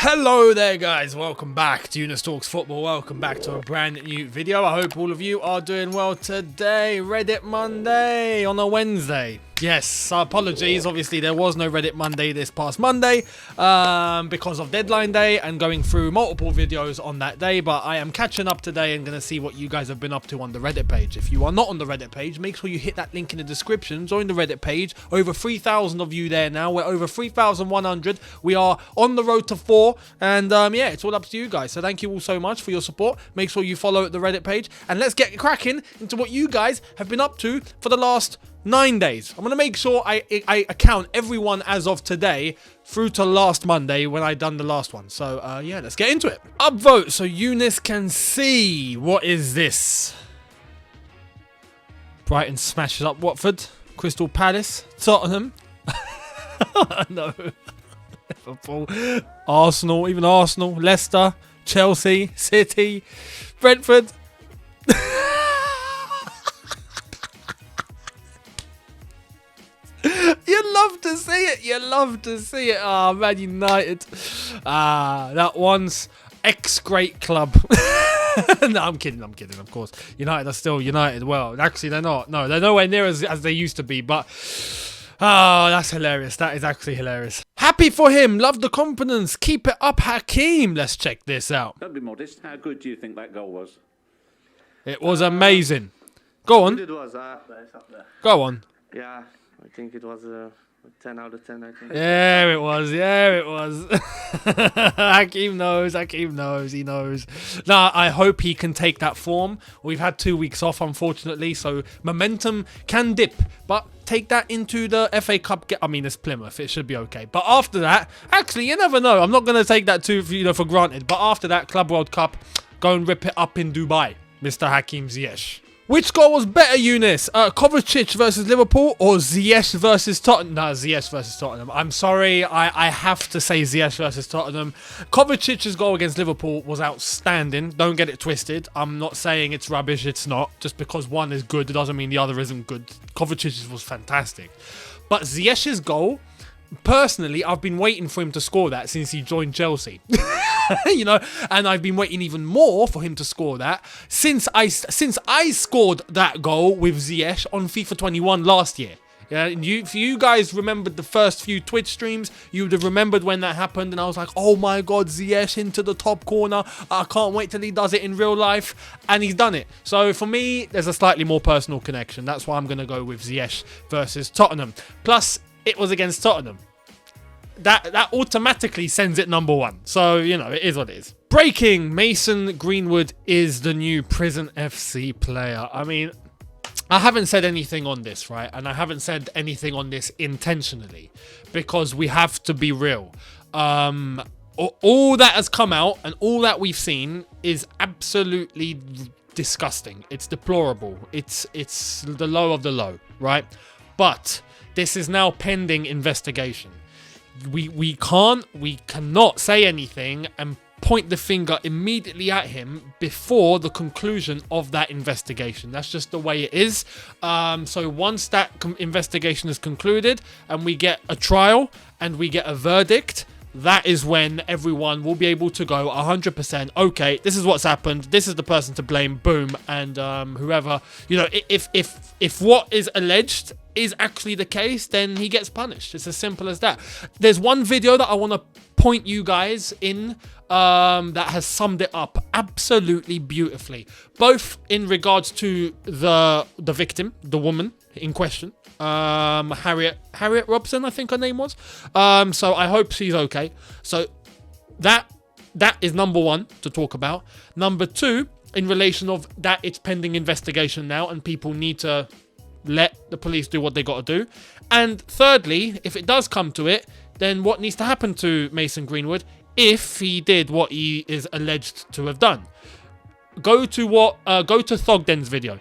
Hello there guys, welcome back to Younes Talks Football, welcome back to a brand new video. I hope all of you are doing well today, Reddit Monday on a Wednesday. Yes, apologies, obviously there was no Reddit Monday this past Monday because of deadline day and going through multiple videos on that day, but I am catching up today and going to see what you guys have been up to on the Reddit page. If you are not on the Reddit page, make sure you hit that link in the description, join the Reddit page. Over 3,000 of you there now, we're over 3,100, we are on the road to 4, and yeah, it's all up to you guys, so thank you all so much for your support. Make sure you follow the Reddit page, and let's get cracking into what you guys have been up to for the last 9 days. I'm going to make sure I account everyone as of today through to last Monday when I done the last one. So, yeah, let's get into it. Upvote so Younes can see. What is this? Brighton smashes up Watford. Crystal Palace. Tottenham. No. Liverpool. Arsenal. Even Arsenal. Leicester. Chelsea. City. Brentford. You love to see it. You love to see it. Ah, Man United. That one's ex-great club. No, I'm kidding, of course. United are still United. Well, actually, they're not. No, they're nowhere near as they used to be. But, that's hilarious. That is actually hilarious. Happy for him. Love the confidence. Keep it up, Hakeem. Let's check this out. Don't be modest. How good do you think that goal was? It was amazing. Go on. It was it's up there. Go on. Yeah, I think it was a 10 out of 10, I think. Yeah, it was. Yeah, it was. Hakeem knows. He knows. Now, I hope he can take that form. We've had 2 weeks off, unfortunately, so momentum can dip. But take that into the FA Cup. I mean, it's Plymouth. It should be okay. But after that, actually, you never know. I'm not going to take that for granted. But after that, Club World Cup, go and rip it up in Dubai, Mr. Hakeem Ziyech. Which goal was better, Younes? Kovacic versus Liverpool or Ziyech versus Tottenham? No, Ziyech versus Tottenham. I'm sorry, I have to say Ziyech versus Tottenham. Kovacic's goal against Liverpool was outstanding. Don't get it twisted. I'm not saying it's rubbish, it's not. Just because one is good, it doesn't mean the other isn't good. Kovacic's was fantastic. But Ziyech's goal, personally, I've been waiting for him to score that since he joined Chelsea. You know, and I've been waiting even more for him to score that since I scored that goal with Ziyech on FIFA 21 last year. Yeah, and if you guys remembered the first few Twitch streams, you would have remembered when that happened, and I was like, oh my god, Ziyech into the top corner. I can't wait till he does it in real life, and he's done it. So for me, there's a slightly more personal connection. That's why I'm going to go with Ziyech versus Tottenham. Plus, it was against Tottenham. That automatically sends it number one. So, you know, it is what it is. Breaking, Mason Greenwood is the new Prison FC player. I mean, I haven't said anything on this, right? And I haven't said anything on this intentionally because we have to be real. All that has come out and all that we've seen is absolutely disgusting. It's deplorable. It's the low of the low, right? But this is now pending investigation. We cannot say anything and point the finger immediately at him before the conclusion of that investigation. That's just the way it is. So once that investigation is concluded and we get a trial and we get a verdict, that is when everyone will be able to go 100%, okay, this is what's happened, this is the person to blame, boom, and whoever, you know, if what is alleged is actually the case, then he gets punished. It's as simple as that. There's one video that I want to point you guys in that has summed it up absolutely beautifully, both in regards to the victim, the woman in question, Harriet Robson, I think her name was. So I hope she's okay. So that is number one to talk about. Number two, in relation of that, it's pending investigation now, and people need to let the police do what they got to do. And thirdly, if it does come to it, then what needs to happen to Mason Greenwood if he did what he is alleged to have done? Go to Thogden's video.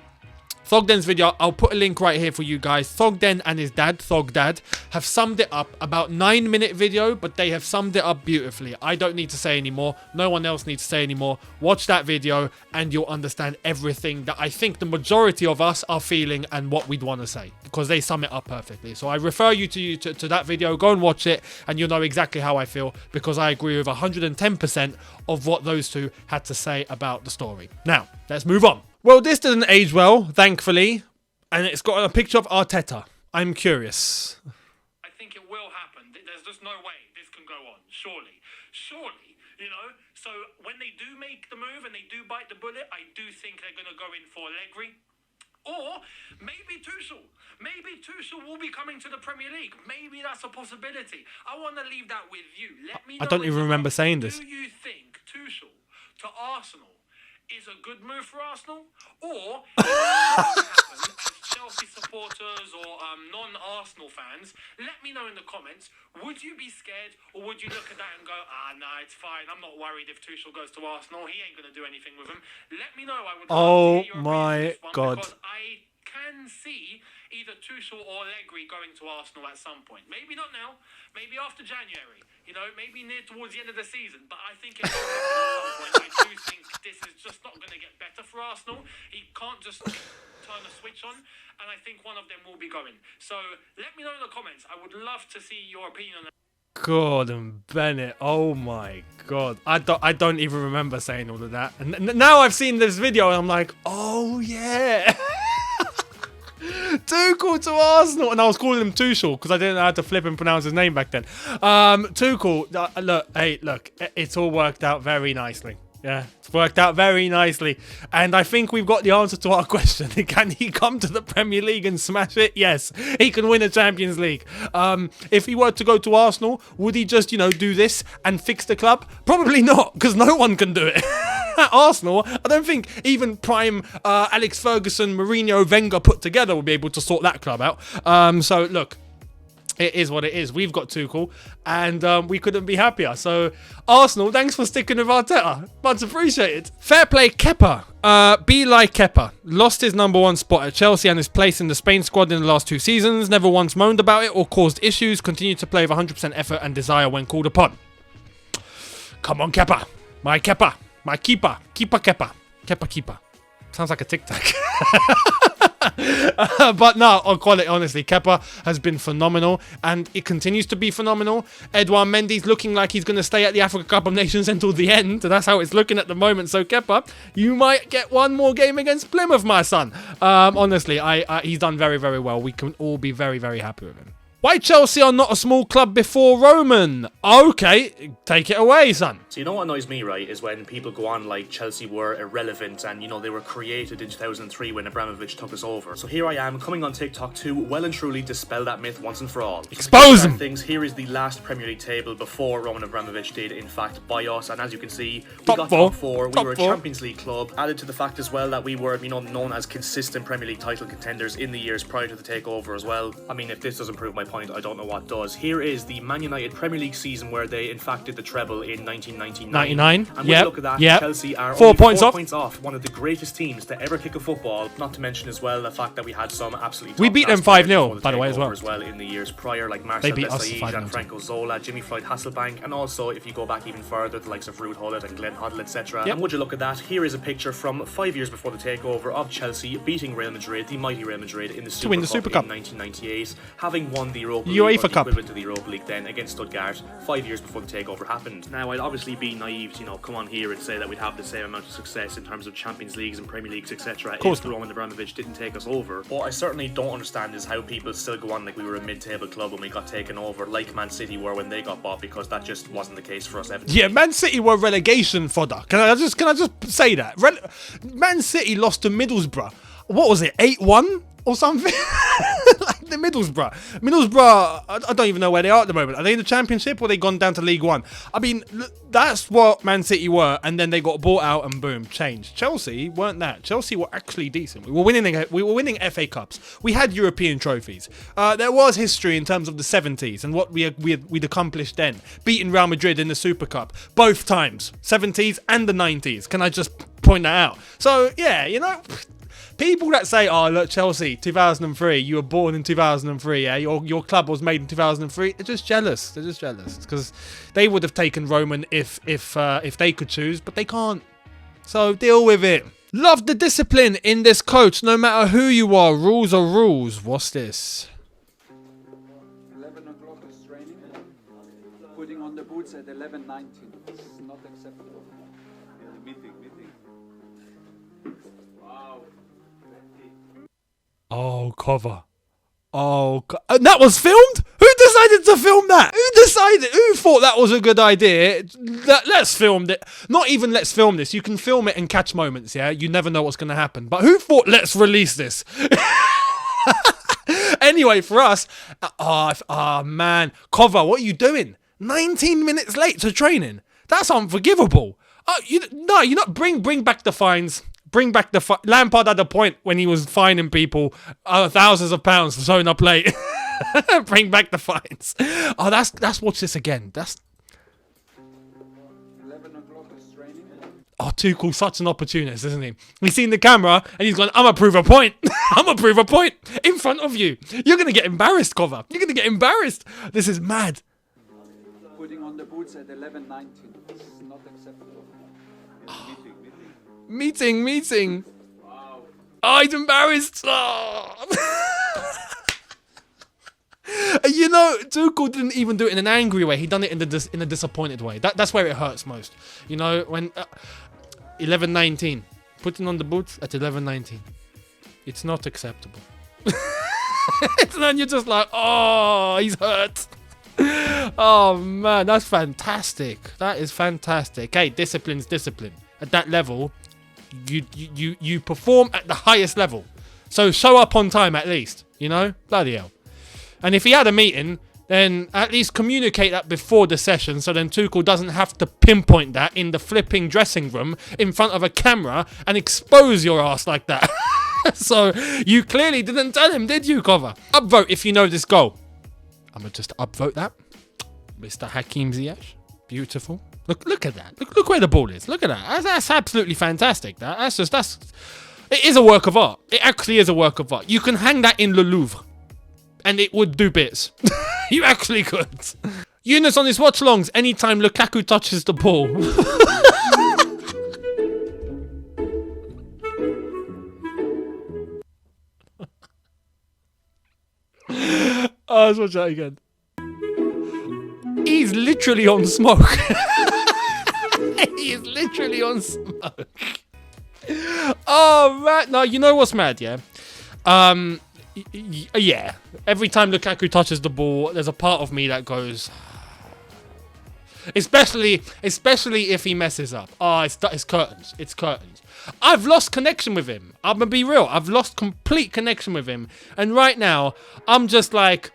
Thogden's video, I'll put a link right here for you guys. Thogden and his dad, Thogdad, have summed it up. About 9-minute video, but they have summed it up beautifully. I don't need to say anymore. No one else needs to say anymore. Watch that video and you'll understand everything that I think the majority of us are feeling and what we'd want to say, because they sum it up perfectly. So I refer you to that video. Go and watch it and you'll know exactly how I feel, because I agree with 110% of what those two had to say about the story. Now, let's move on. Well, this didn't age well, thankfully, and it's got a picture of Arteta. I'm curious. I think it will happen. There's just no way this can go on. Surely, you know. So when they do make the move and they do bite the bullet, I do think they're going to go in for Allegri. Or maybe Tuchel. Maybe Tuchel will be coming to the Premier League. Maybe that's a possibility. I want to leave that with you. Let me know. I don't even remember saying this. Do you think Tuchel to Arsenal is a good move for Arsenal? Or if it happen, as Chelsea supporters or non-Arsenal fans, let me know in the comments. Would you be scared, or would you look at that and go, nah, it's fine. I'm not worried if Tuchel goes to Arsenal. He ain't going to do anything with him. Let me know. I would love to hear your opinion on this one, God. because I can see either Tuchel or Allegri going to Arsenal at some point. Maybe not now. Maybe after January. You know, maybe near towards the end of the season. But I think it will happen at some point. I do think this is just not going to get better for Arsenal. He can't just turn a switch on. And I think one of them will be going. So let me know in the comments. I would love to see your opinion on that. Gordon Bennett, oh my god. I don't even remember saying all of that. And now I've seen this video and I'm like, oh yeah. Tuchel to Arsenal, and I was calling him Tuchel because I didn't know how to flip and pronounce his name back then. Tuchel, look, it's all worked out very nicely. Yeah, it's worked out very nicely, and I think we've got the answer to our question. Can he come to the Premier League and smash it? Yes, he can win a Champions League. If he were to go to Arsenal, would he just, do this and fix the club? Probably not, because no one can do it. At Arsenal, I don't think even prime Alex Ferguson, Mourinho, Wenger put together would be able to sort that club out. So look, it is what it is. We've got Tuchel, and we couldn't be happier. So Arsenal, thanks for sticking with Arteta. Much appreciated. Fair play, Kepa. Be like Kepa. Lost his number one spot at Chelsea and his place in the Spain squad in the last 2 seasons. Never once moaned about it or caused issues. Continued to play with 100% effort and desire when called upon. Come on, Kepa. My Kepa. My keeper. Kepa. Kepa. Sounds like a tic-tac. But no, honestly, Kepa has been phenomenal, and it continues to be phenomenal. Edouard Mendy's looking like he's going to stay at the Africa Cup of Nations until the end. That's how it's looking at the moment. So Kepa, you might get one more game against Plymouth, my son. Honestly, he's done very, very well. We can all be very, very happy with him. Why Chelsea are not a small club before Roman? Okay, take it away, son. So you know what annoys me, right, is when people go on like Chelsea were irrelevant and, they were created in 2003 when Abramovich took us over. So here I am, coming on TikTok to well and truly dispel that myth once and for all. Expose him! Things, here is the last Premier League table before Roman Abramovich did, in fact, buy us. And as you can see, we got top four. We were a Champions League club. Added to the fact as well that we were, known as consistent Premier League title contenders in the years prior to the takeover as well. I mean, if this doesn't prove my point, I don't know what does. Here is the Man United Premier League season where they in fact did the treble in 1999. And when you look at that, Chelsea are 4 only points 4 points off one of the greatest teams to ever kick a football. Not to mention as well the fact that we had some absolutely we beat them 5-0 by the way as well in the years prior, like Marcel Desailly, Gianfranco Zola, Jimmy Floyd Hasselbank, and also if you go back even further, the likes of Ruud Gullit and Glenn Hoddle, etc. And would you look at that, here is a picture from 5 years before the takeover of Chelsea beating Real Madrid, the mighty Real Madrid, in the Super Cup in 1998, having won the Europa League, UEFA Cup, equivalent to the Europa League then, against Stuttgart 5 years before the takeover happened. Now I'd obviously be naive to come on here and say that we'd have the same amount of success in terms of Champions Leagues and Premier Leagues, etc. if Roman Abramovich didn't take us over. What I certainly don't understand is how people still go on like we were a mid-table club when we got taken over, like Man City were when they got bought, because that just wasn't the case for us. Everton. Yeah, Man City were relegation fodder. Can I just say that? Man City lost to Middlesbrough. What was it, 8-1 or something? Like the Middlesbrough, I don't even know where they are at the moment. Are they in the Championship or they gone down to League One? I mean, that's what Man City were, and then they got bought out and boom, changed. Chelsea weren't that. Chelsea were actually decent. We were winning FA Cups. We had European trophies. There was history in terms of the 70s and what we'd accomplished then. Beating Real Madrid in the Super Cup both times, 70s and the 90s. Can I just point that out? So yeah, People that say, oh, look, Chelsea, 2003, you were born in 2003, yeah? Your club was made in 2003. They're just jealous. They're just jealous. Because they would have taken Roman if they could choose, but they can't. So deal with it. Love the discipline in this coach, no matter who you are. Rules are rules. What's this? 11 o'clock is training. Putting on the boots at 11:19. This is not acceptable. Meeting. Wow. Oh, cover. Oh, and that was filmed? Who decided to film that? Who thought that was a good idea? Let's film it. Not even let's film this. You can film it and catch moments, yeah? You never know what's going to happen. But who thought let's release this? Anyway, for us, man. Kova, what are you doing? 19 minutes late to training. That's unforgivable. You not bring back the fines. Bring back the Lampard had a point when he was fining people thousands of pounds for showing up late. Bring back the fines. Oh, that's watch this again. That's 11 o'clock is training. Oh, Tuchel's such an opportunist, isn't he? He's seen the camera and he's gone, I'm gonna prove a point. I'm gonna prove a point in front of you. You're gonna get embarrassed, Kova. You're gonna get embarrassed. This is mad. Putting on the boots at 11:19. This is not acceptable. Meeting. Wow. Oh, he's embarrassed. Oh. You know, Tuchel didn't even do it in an angry way. He done it in a disappointed way. That's where it hurts most. You know, when 11:19, putting on the boots at 11:19, it's not acceptable. And then you're just like, oh, he's hurt. Oh man, that's fantastic. That is fantastic. Hey, discipline's discipline. At that level, you perform at the highest level. So show up on time at least. You know, bloody hell. And if he had a meeting, then at least communicate that before the session so then Tuchel doesn't have to pinpoint that in the flipping dressing room in front of a camera and expose your ass like that. So you clearly didn't tell him, did you, Kova? Upvote if you know this goal. I'm going to just upvote that. Mr. Hakim Ziyech. Beautiful. Look at that. Look where the ball is. Look at that. That's absolutely fantastic. It is a work of art. It actually is a work of art. You can hang that in Le Louvre. And it would do bits. You actually could. Younes on his watch-alongs anytime Lukaku touches the ball. Oh, let's watch that again. He's literally on smoke. He is literally on smoke. Oh, man. No, you know what's mad, yeah? Yeah, every time Lukaku touches the ball, there's a part of me that goes, especially if he messes up. Oh, it's curtains. It's curtains. I've lost connection with him. I'm gonna be real. I've lost complete connection with him. And right now, I'm just like,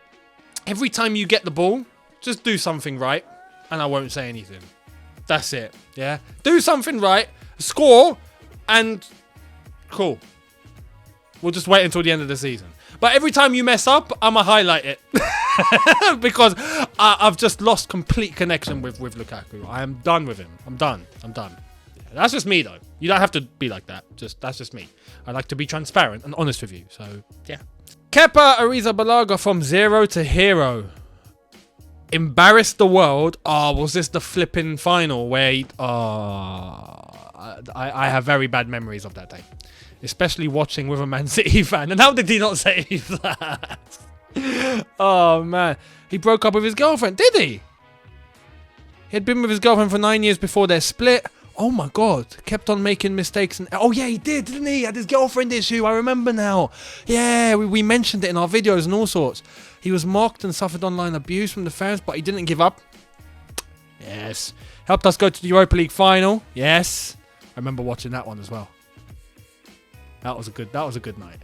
every time you get the ball, just do something right, and I won't say anything. That's it. Yeah, do something right, score, and cool. We'll just wait until the end of the season. But every time you mess up, I'ma highlight it. Because I've just lost complete connection with Lukaku. I am done with him. I'm done. That's just me, though. You don't have to be like that. That's just me. I like to be transparent and honest with you. So, yeah. Kepa Arrizabalaga from 0 to hero. Embarrassed the world. Oh, was this the flipping final where I have very bad memories of that day. Especially watching with a Man City fan. And how did he not save that? Oh, man. He broke up with his girlfriend, did he? He had been with his girlfriend for 9 years before their split. Oh, my God. Kept on making mistakes. Oh, yeah, he did, didn't he? He had his girlfriend issue. I remember now. Yeah, we mentioned it in our videos and all sorts. He was mocked and suffered online abuse from the fans, but he didn't give up. Yes. Helped us go to the Europa League final. Yes. I remember watching that one as well. That was a good night.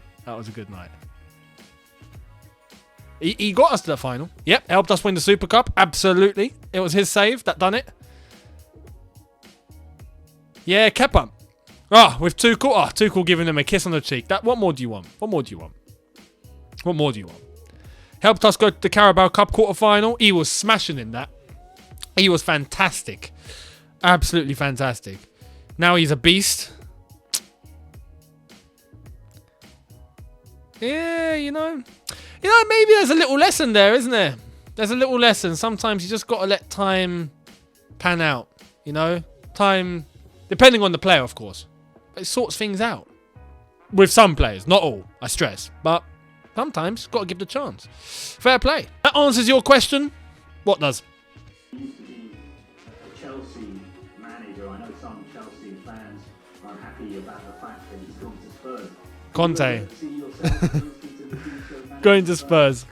He got us to the final. Yep, helped us win the Super Cup. Absolutely. It was his save that done it. Yeah, Kepa. With Tuchel. Tuchel giving him a kiss on the cheek. What more do you want? Helped us go to the Carabao Cup quarter-final. He was smashing in that. He was fantastic. Absolutely fantastic. Now he's a beast. Yeah, maybe there's a little lesson there, isn't there? There's a little lesson. Sometimes you just got to let time pan out, Time, depending on the player, of course. But it sorts things out. With some players, not all, I stress. But sometimes, got to give the chance. Fair play. That answers your question. What does? He used to be a Chelsea manager. I know some Chelsea fans are unhappy about the fact that he's gone to Spurs. Conte. See yourself in the future manager? Going to Spurs.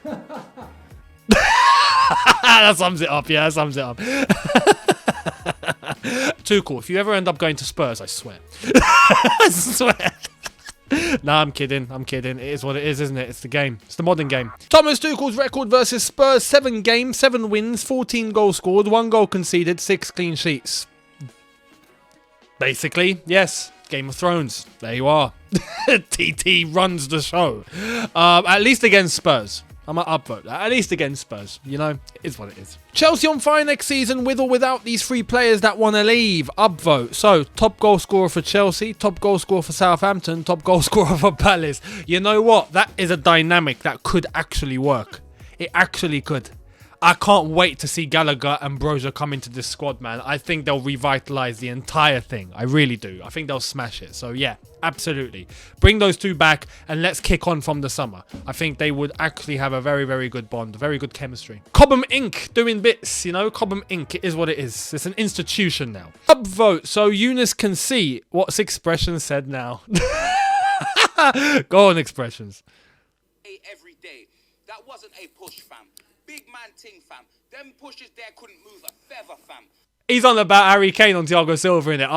That sums it up, yeah, that sums it up. Tuchel, if you ever end up going to Spurs, I swear. I swear. Nah, I'm kidding. It is what it is, isn't it? It's the game. It's the modern game. Thomas Tuchel's record versus Spurs: 7 games, 7 wins, 14 goals scored, 1 goal conceded, 6 clean sheets. Basically, yes. Game of Thrones. There you are. TT runs the show. At least against Spurs. I'm an upvote. At least against Spurs. It is what it is. Chelsea on fire next season with or without these 3 players that want to leave. Upvote. So, top goal scorer for Chelsea, top goal scorer for Southampton, top goal scorer for Palace. You know what? That is a dynamic that could actually work. It actually could. I can't wait to see Gallagher and Broja come into this squad, man. I think they'll revitalise the entire thing. I really do. I think they'll smash it. So, yeah, absolutely. Bring those 2 back and let's kick on from the summer. I think they would actually have a very, very good bond. Very good chemistry. Cobham Inc. doing bits, Cobham Inc. It is what it is. It's an institution now. Upvote. So, Younes can see what's expressions said now. Go on, expressions. Every day. That wasn't a push, fam. Big man ting, fam. Them pushes there couldn't move a feather, fam. He's on about Harry Kane on Thiago Silva, innit?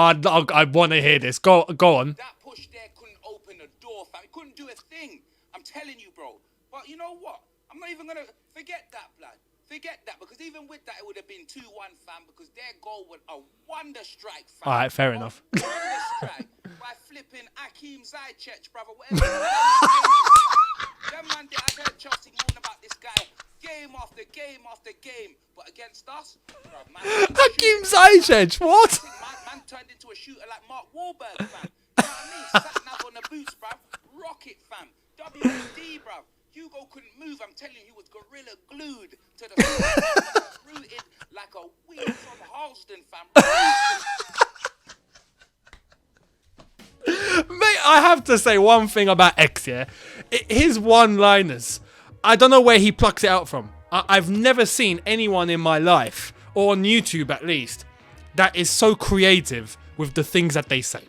I want to hear this. Go on. That push there couldn't open the door, fam. It couldn't do a thing. I'm telling you, bro. But you know what? I'm not even going to forget that, blood. Forget that, because even with that, it would have been 2-1, fam, because their goal was a wonder strike, fam. All right, fair enough. Wonder strike by flipping Hakim Ziyech, brother. Whatever. Them man, I heard Chelsea moan about this guy game after game after game, but against us, bruv, man. Hakim Ziyech, what? Man turned into a shooter like Mark Wahlberg, fam. You know what I mean? Sat nav on the boots, bruv. Rocket, fam. WD, bruv. Hugo couldn't move. I'm telling you, he was gorilla glued to the floor. Rooted like a weed from Halston, fam. Mate, I have to say one thing about X, yeah? His one-liners, I don't know where he plucks it out from. I've never seen anyone in my life, or on YouTube at least, that is so creative with the things that they say.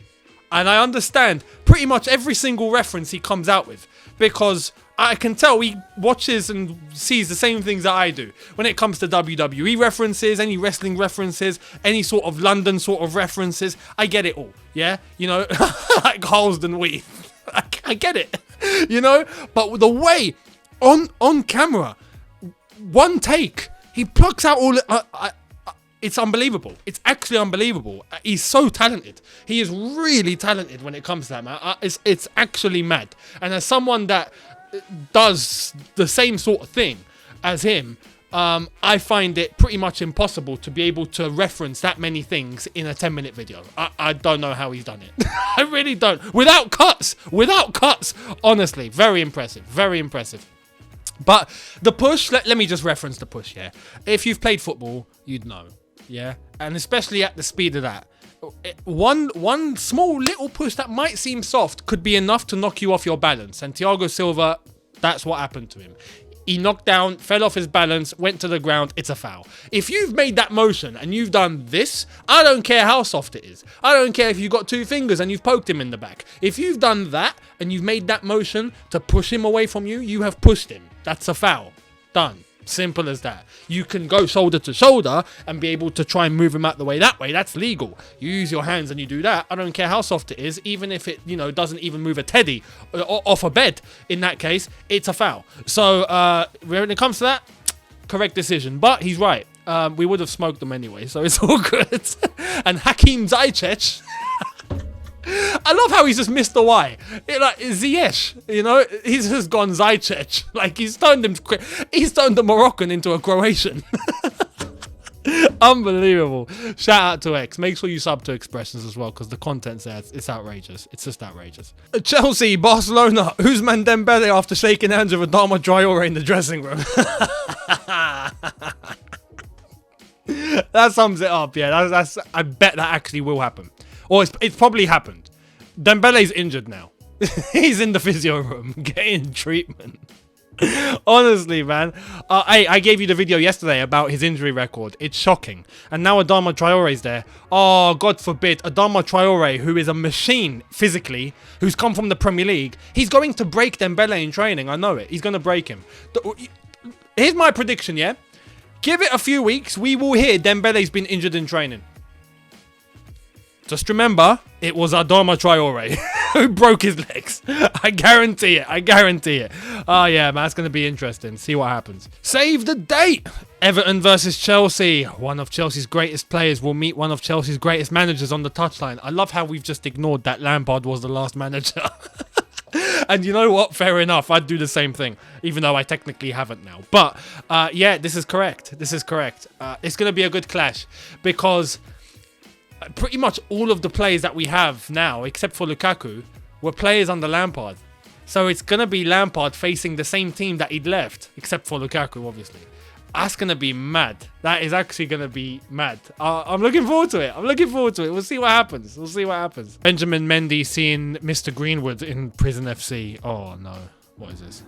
And I understand pretty much every single reference he comes out with, because I can tell he watches and sees the same things that I do. When it comes to WWE references, any wrestling references, any sort of London sort of references, I get it all, yeah? Like Halsden Wheat. I get it, But the way, on camera, one take, he plucks out all... it's unbelievable. It's actually unbelievable. He's so talented. He is really talented when it comes to that, man. It's actually mad. And as someone that does the same sort of thing as him, I find it pretty much impossible to be able to reference that many things in a 10-minute video. I don't know how he's done it. I really don't. Without cuts. Honestly, very impressive. But the push, let me just reference the push here. If you've played football, you'd know. Yeah, and especially at the speed of that, one small little push that might seem soft could be enough to knock you off your balance. And Thiago Silva, that's what happened to him. He knocked down, fell off his balance, went to the ground. It's a foul. If you've made that motion and you've done this, I don't care how soft it is. I don't care if you've got 2 fingers and you've poked him in the back. If you've done that and you've made that motion to push him away from you, you have pushed him. That's a foul. Done. Simple as that. You can go shoulder to shoulder and be able to try and move him out the way that way. That's legal. You use your hands and you do that. I don't care how soft it is, even if it, doesn't even move a teddy off a bed. In that case, it's a foul. So when it comes to that, correct decision. But he's right. We would have smoked them anyway, so it's all good. And Hakim Ziyech. I love how he's just missed the Y. Ziyech, he's just gone Ziyech. Like he's turned the Moroccan into a Croatian. Unbelievable. Shout out to X. Make sure you sub to Expressions as well, because the content's there. It's outrageous. It's just outrageous. Chelsea, Barcelona. Usman Dembele after shaking hands with Adama Traore in the dressing room. That sums it up. Yeah, that's. I bet that actually will happen. Or it's probably happened. Dembele's injured now. He's in the physio room getting treatment. Honestly, man. I gave you the video yesterday about his injury record. It's shocking. And now Adama Traore's there. Oh, God forbid. Adama Traore, who is a machine physically, who's come from the Premier League, he's going to break Dembele in training. I know it. He's going to break him. Here's my prediction, yeah? Give it a few weeks. We will hear Dembele's been injured in training. Just remember, it was Adama Traore who broke his legs. I guarantee it. I guarantee it. Oh, yeah, man. It's going to be interesting. See what happens. Save the date. Everton versus Chelsea. One of Chelsea's greatest players will meet one of Chelsea's greatest managers on the touchline. I love how we've just ignored that Lampard was the last manager. And you know what? Fair enough. I'd do the same thing, even though I technically haven't now. But, yeah, this is correct. This is correct. It's going to be a good clash because pretty much all of the players that we have now, except for Lukaku, were players under Lampard. So it's going to be Lampard facing the same team that he'd left, except for Lukaku, obviously. That's going to be mad. That is actually going to be mad. I'm looking forward to it. I'm looking forward to it. We'll see what happens. We'll see what happens. Benjamin Mendy seeing Mr. Greenwood in Prison FC. Oh, no. What is this?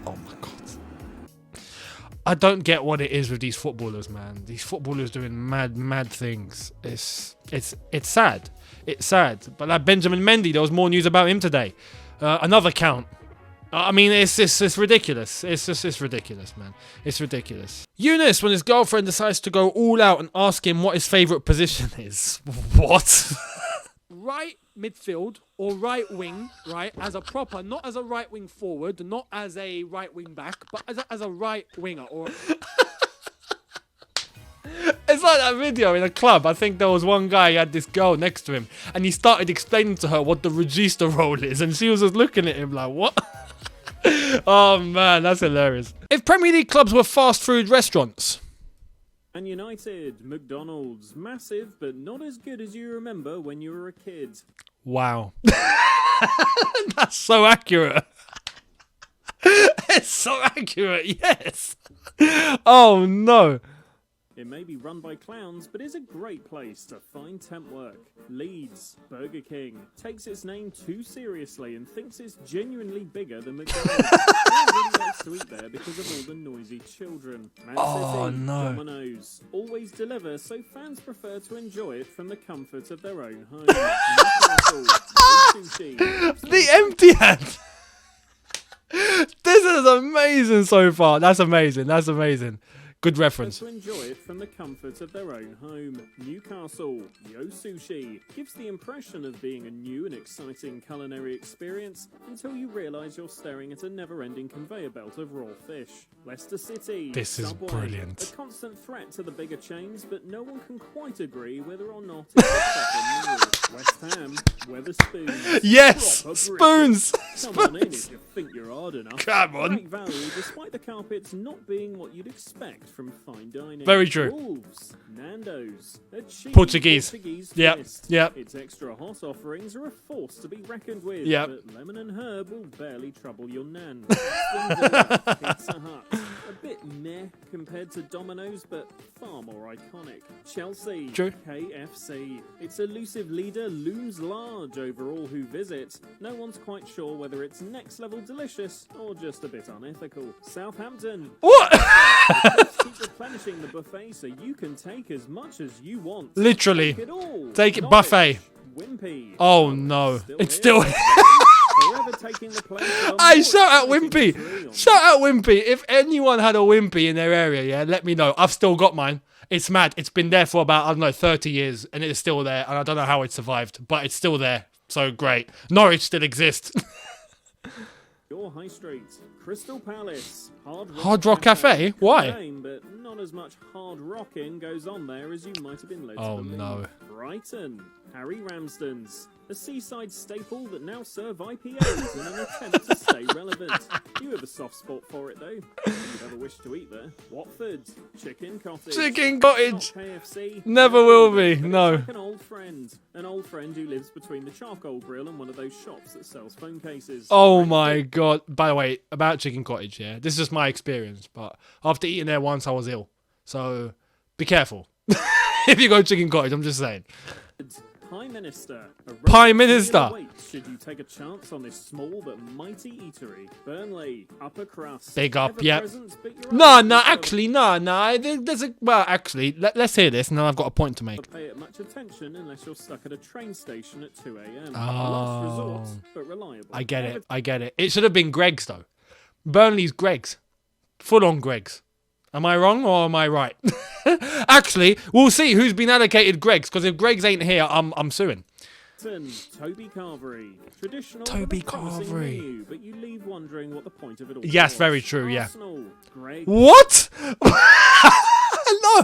Oh, my God. I don't get what it is with these footballers, man. These footballers doing mad things. It's sad. It's sad. But like Benjamin Mendy, there was more news about him today. Another count. I mean, it's ridiculous. It's ridiculous, man. It's ridiculous. Younes, when his girlfriend decides to go all out and ask him what his favourite position is. What? Right midfield or right wing, right, as a proper, not as a right wing forward, not as a right wing back, but as a right winger. Or it's like that video in a club. I think there was one guy, he had this girl next to him, and he started explaining to her what the regista role is, and she was just looking at him like, what? Oh man, that's hilarious. If Premier League clubs were fast food restaurants. And United, McDonald's, massive, but not as good as you remember when you were a kid. Wow. That's so accurate. It's so accurate, yes. Oh, no. It may be run by clowns, but is a great place to find temp work. Leeds, Burger King, takes its name too seriously and thinks it's genuinely bigger than McDonald's. No one really likes to eat there because of all the noisy children. Man City, no. Domino's, always deliver, so fans prefer to enjoy it from the comfort of their own home. Sushi, the empty hand. This is amazing so far. That's amazing. That's amazing. Good reference. To enjoy it from the comfort of their own home. Newcastle, Yo Sushi, gives the impression of being a new and exciting culinary experience until you realise you're staring at a never-ending conveyor belt of raw fish. Leicester City, this is Subway, brilliant. A constant threat to the bigger chains, but no one can quite agree whether or not it's a proper meal. West Ham, Wetherspoons. Yes! Spoons! Come on in if you think you're hard enough. Come on. Great value despite the carpets not being what you'd expect from fine dining. Very true. Wolves, Nando's, a cheap Portuguese. Yep. Yep. Its extra hot offerings are a force to be reckoned with. Yep. But lemon and herb will barely trouble your nan. Pizza Hut, a bit meh compared to Domino's, but far more iconic. Chelsea, True. KFC. Its elusive leader looms large over all who visit. No one's quite sure whether it's next level delicious or just a bit unethical. Southampton. What? Keep replenishing the buffet so you can take as much as you want. Literally. Take it all. Take it Norwich, buffet. Wimpy. Oh no. It's still here. Forever taking the place of Hey, more shout out exciting Wimpy. thrill. Shout out Wimpy. If anyone had a Wimpy in their area, yeah, let me know. I've still got mine. It's mad. It's been there for about, I don't know, 30 years, and it is still there, and I don't know how it survived, but it's still there. So great. Norwich still exists. Your High Street, Crystal Palace, Hard Rock Cafe? Why? Name, but not as much hard rocking goes on there as you might have been led to Oh believe. no. Brighton, Harry Ramsden's, a seaside staple that now serve IPAs in an attempt to stay relevant. You have a soft spot for it though. If you ever wish to eat there. Watford, Chicken Cottage. Chicken Cottage. Not KFC. Never will be. But No. it's like an old friend who lives between the charcoal grill and one of those shops that sells phone cases. Oh my god. By the way, about Chicken Cottage, yeah, this is just my experience, but after eating there once, I was ill. So be careful. If you go Chicken Cottage, I'm just saying. Prime Minister. Prime Minister. Should you take a chance on this small but mighty eatery? Burnley, upper crust. Big up, yeah. Ever-present, but you're No, up no, against actually, no. There's a well, actually, let's hear this, and then I've got a point to make. Don't pay it much attention unless you're stuck at a train station at 2 a.m. Oh. Last resort, but reliable. I get it. It should have been Greg's though. Burnley's Greg's, full on Greg's. Am I wrong or am I right? Actually, we'll see who's been allocated Greg's, because if Greg's ain't here, I'm suing. Toby Carvery. Traditional Toby but a promising Carvery. menu, but you leave wondering what the point of it all Yes, was. very true, yeah. Arsenal, Greg. What?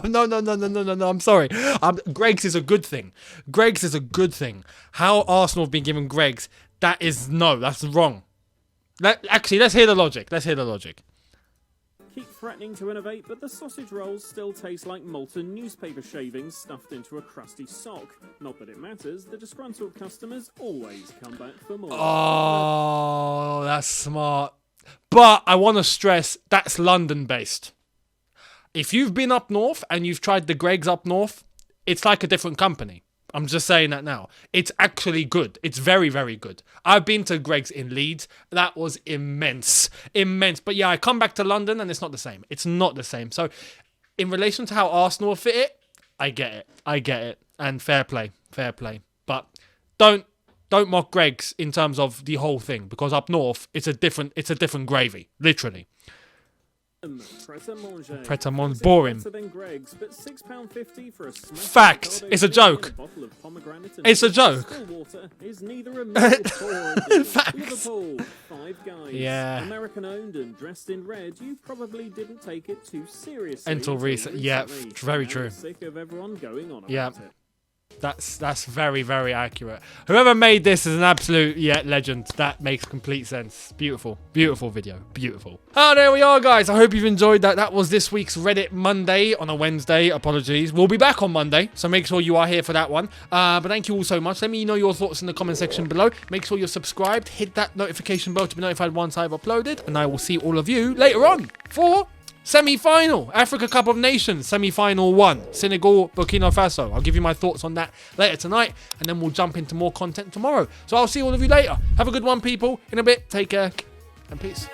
No. I'm sorry. Greg's is a good thing. Greg's is a good thing. How Arsenal have been given Greg's, that's wrong. Actually, let's hear the logic. Keep threatening to innovate, but the sausage rolls still taste like molten newspaper shavings stuffed into a crusty sock. Not that it matters, the disgruntled customers always come back for more. Oh, that's smart. But I want to stress, that's London-based. If you've been up north and you've tried the Greg's up north, it's like a different company. I'm just saying that now. It's actually good. It's very, very good. I've been to Greg's in Leeds. That was immense. But yeah, I come back to London and it's not the same. It's not the same. So in relation to how Arsenal fit it, I get it. And fair play. But don't mock Greg's in terms of the whole thing, because up north it's a different gravy, literally. Pret-a-manger, boring. Greg's, but £6.50 for a Fact. It's a joke. It's a joke. Is neither a meal or Facts. Liverpool, Five Guys. Yeah. American owned and dressed in red. You probably didn't take it too seriously Until recently. Yeah, very Now true. you're sick of everyone going on about Yeah. it. That's very, very accurate. Whoever made this is an absolute legend. That makes complete sense. Beautiful video. Beautiful. Oh, there we are, guys. I hope you've enjoyed that. That was this week's Reddit Monday on a Wednesday. Apologies. We'll be back on Monday, so make sure you are here for that one. But thank you all so much. Let me know your thoughts in the comment section below. Make sure you're subscribed. Hit that notification bell to be notified once I've uploaded. And I will see all of you later on for semi-final, Africa Cup of Nations, semi-final 1, Senegal, Burkina Faso. I'll give you my thoughts on that later tonight, and then we'll jump into more content tomorrow. So I'll see all of you later. Have a good one, people. In a bit, take care, and peace.